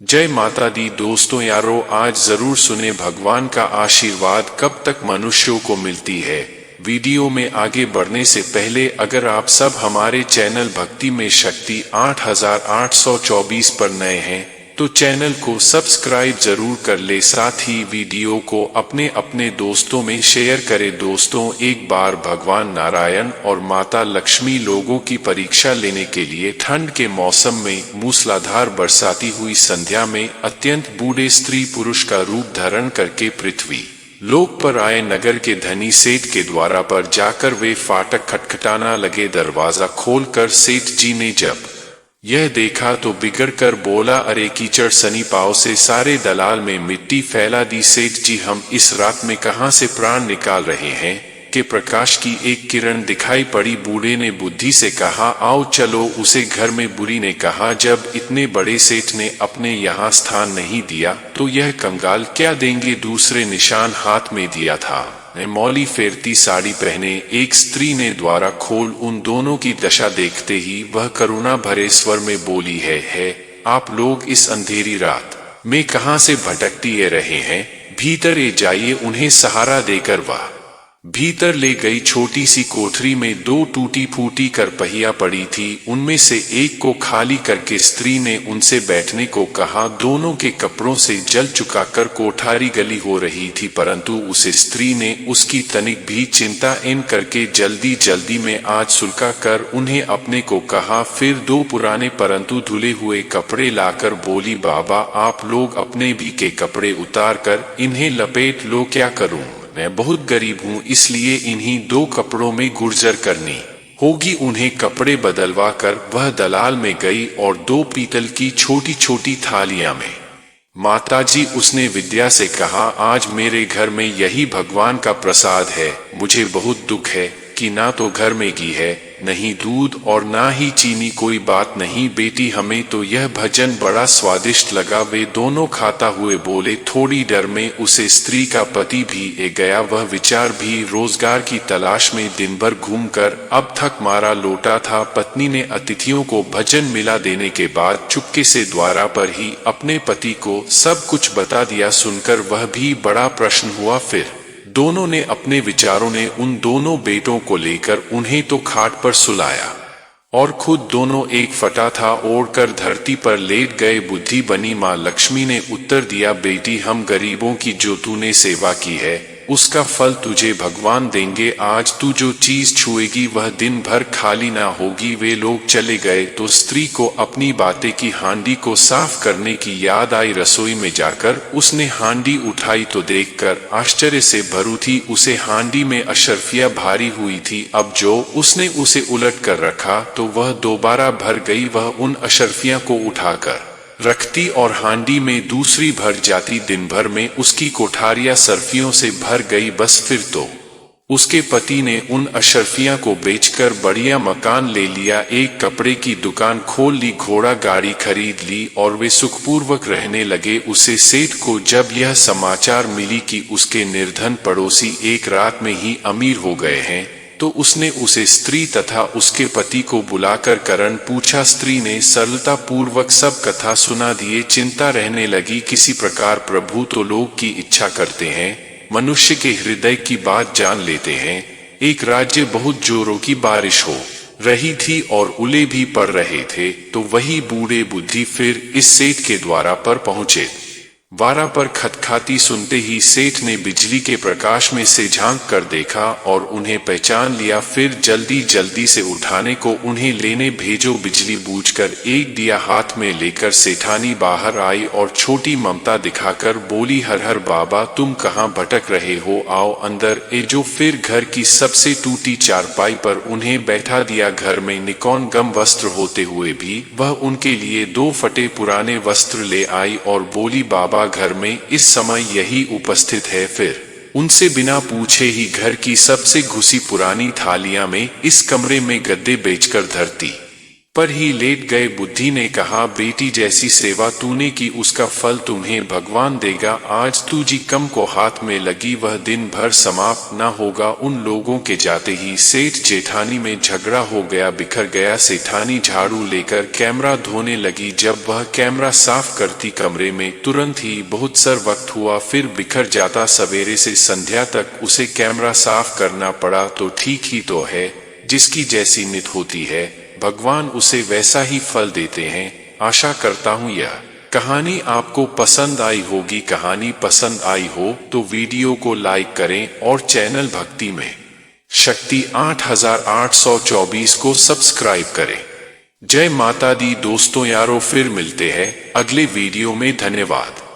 जय माता दी। दोस्तों यारो, आज जरूर सुने भगवान का आशीर्वाद कब तक मनुष्यों को मिलती है। वीडियो में आगे बढ़ने से पहले अगर आप सब हमारे चैनल भक्ति में शक्ति 8824 पर नए हैं तो चैनल को सब्सक्राइब जरूर कर ले, साथ ही वीडियो को अपने अपने दोस्तों में शेयर करें। दोस्तों, एक बार भगवान नारायण और माता लक्ष्मी लोगों की परीक्षा लेने के लिए ठंड के मौसम में मूसलाधार बरसाती हुई संध्या में अत्यंत बूढ़े स्त्री पुरुष का रूप धारण करके पृथ्वी लोक पर आए। नगर के धनी सेठ के द्वारा पर जाकर वे फाटक खटखटाना लगे। दरवाजा खोलकर सेठ जी ने जब यह देखा तो बिगड़ कर बोला, अरे कीचड़ सनी पाव से सारे दलाल में मिट्टी फैला दी। सेठ जी, हम इस रात में कहां से प्राण निकाल रहे हैं कि प्रकाश की एक किरण दिखाई पड़ी। बूढ़े ने बुद्धि से कहा, आओ चलो उसे घर में। बुरी ने कहा, जब इतने बड़े सेठ ने अपने यहाँ स्थान नहीं दिया तो यह कंगाल क्या देंगे। दूसरे निशान हाथ में दिया था, मौली फेरती साड़ी पहने एक स्त्री ने द्वारा खोल। उन दोनों की दशा देखते ही वह करुणा भरे स्वर में बोली, है आप लोग इस अंधेरी रात में कहां से भटकती रहे हैं। भीतर ए जाइए। उन्हें सहारा देकर वह भीतर ले गई। छोटी सी कोठरी में दो टूटी फूटी करपहिया पड़ी थी, उनमें से एक को खाली करके स्त्री ने उनसे बैठने को कहा। दोनों के कपड़ों से जल चुकाकर कोठारी गली हो रही थी, परंतु उसे स्त्री ने उसकी तनिक भी चिंता इन करके जल्दी जल्दी में आज सुलगा कर उन्हें अपने को कहा। फिर दो पुराने परंतु धुले हुए कपड़े लाकर बोली, बाबा आप लोग अपने भी के कपड़े उतार कर इन्हें लपेट लो। क्या करूं, मैं बहुत गरीब हूँ, इसलिए इन्हीं दो कपड़ों में गुर्जर करनी होगी। उन्हें कपड़े बदलवा कर वह दलाल में गई और दो पीतल की छोटी छोटी थालियां में माताजी उसने विद्या से कहा, आज मेरे घर में यही भगवान का प्रसाद है। मुझे बहुत दुख है कि ना तो घर में घी है, नहीं दूध और ना ही चीनी। कोई बात नहीं बेटी, हमें तो यह भजन बड़ा स्वादिष्ट लगा। वे दोनों खाता हुए बोले। थोड़ी डर में उसे स्त्री का पति भी ए गया। वह विचार भी रोजगार की तलाश में दिन भर घूमकर अब थक मारा लौटा था। पत्नी ने अतिथियों को भजन मिला देने के बाद चुपके से द्वारा पर ही अपने पति को सब कुछ बता दिया। सुनकर वह भी बड़ा प्रसन्न हुआ। फिर दोनों ने अपने विचारों ने उन दोनों बेटों को लेकर उन्हें तो खाट पर सुलाया और खुद दोनों एक फटा था ओढ़कर धरती पर लेट गए। बुद्धि बनी माँ लक्ष्मी ने उत्तर दिया, बेटी हम गरीबों की जो तूने सेवा की है उसका फल तुझे भगवान देंगे। आज तू जो चीज छुएगी वह दिन भर खाली ना होगी। वे लोग चले गए तो स्त्री को अपनी बातें की हांडी को साफ करने की याद आई। रसोई में जाकर उसने हांडी उठाई तो देखकर आश्चर्य से भरी थी उसे हांडी में अशर्फिया भारी हुई थी। अब जो उसने उसे उलट कर रखा तो वह दोबारा भर गई। वह उन अशर्फिया को उठाकर रखती और हांडी में दूसरी भर जाती। दिन भर में उसकी कोठारियां सर्फियों से भर गई। बस फिर तो उसके पति ने उन अशर्फिया को बेचकर बढ़िया मकान ले लिया, एक कपड़े की दुकान खोल ली, घोड़ा गाड़ी खरीद ली और वे सुखपूर्वक रहने लगे। उसे सेठ को जब यह समाचार मिली कि उसके निर्धन पड़ोसी एक रात में ही अमीर हो गए हैं तो उसने उसे स्त्री तथा उसके पति को बुलाकर कारण पूछा। स्त्री ने सरलता पूर्वक सब कथा सुना दिए। चिंता रहने लगी, किसी प्रकार प्रभु तो लोग की इच्छा करते हैं, मनुष्य के हृदय की बात जान लेते हैं। एक राज्य बहुत जोरों की बारिश हो रही थी और ओले भी पड़ रहे थे, तो वही बूढ़े बुद्धि फिर इस सेठ के द्वारा पर पहुंचे। वारा पर खटखटाती सुनते ही सेठ ने बिजली के प्रकाश में से झांक कर देखा और उन्हें पहचान लिया। फिर जल्दी जल्दी से उठाने को उन्हें लेने भेजो। बिजली बूझकर एक दिया हाथ में लेकर सेठानी बाहर आई और छोटी ममता दिखाकर बोली, हर हर बाबा तुम कहाँ भटक रहे हो, आओ अंदर ए जो। फिर घर की सबसे टूटी चारपाई पर उन्हें बैठा दिया। घर में निकौन गम वस्त्र होते हुए भी वह उनके लिए दो फटे पुराने वस्त्र ले आई और बोली, बाबा घर में इस समय यही उपस्थित है। फिर उनसे बिना पूछे ही घर की सबसे घुसी पुरानी थालियां में इस कमरे में गद्दे बेचकर धरती पर ही लेट गए। बुद्धि ने कहा, बेटी जैसी सेवा तूने की उसका फल तुम्हें भगवान देगा। आज तुझी कम को हाथ में लगी वह दिन भर समाप्त न होगा। उन लोगों के जाते ही सेठ जेठानी में झगड़ा हो गया, बिखर गया। सेठानी झाड़ू लेकर कैमरा धोने लगी। जब वह कैमरा साफ करती कमरे में तुरंत ही बहुत सर वक्त हुआ, फिर बिखर जाता। सवेरे से संध्या तक उसे कैमरा साफ करना पड़ा। तो ठीक ही तो है, जिसकी जैसी नित होती है भगवान उसे वैसा ही फल देते हैं। आशा करता हूँ यह कहानी आपको पसंद आई होगी। कहानी पसंद आई हो तो वीडियो को लाइक करें और चैनल भक्ति में शक्ति 8824 को सब्सक्राइब करें। जय माता दी दोस्तों यारों, फिर मिलते हैं अगले वीडियो में। धन्यवाद।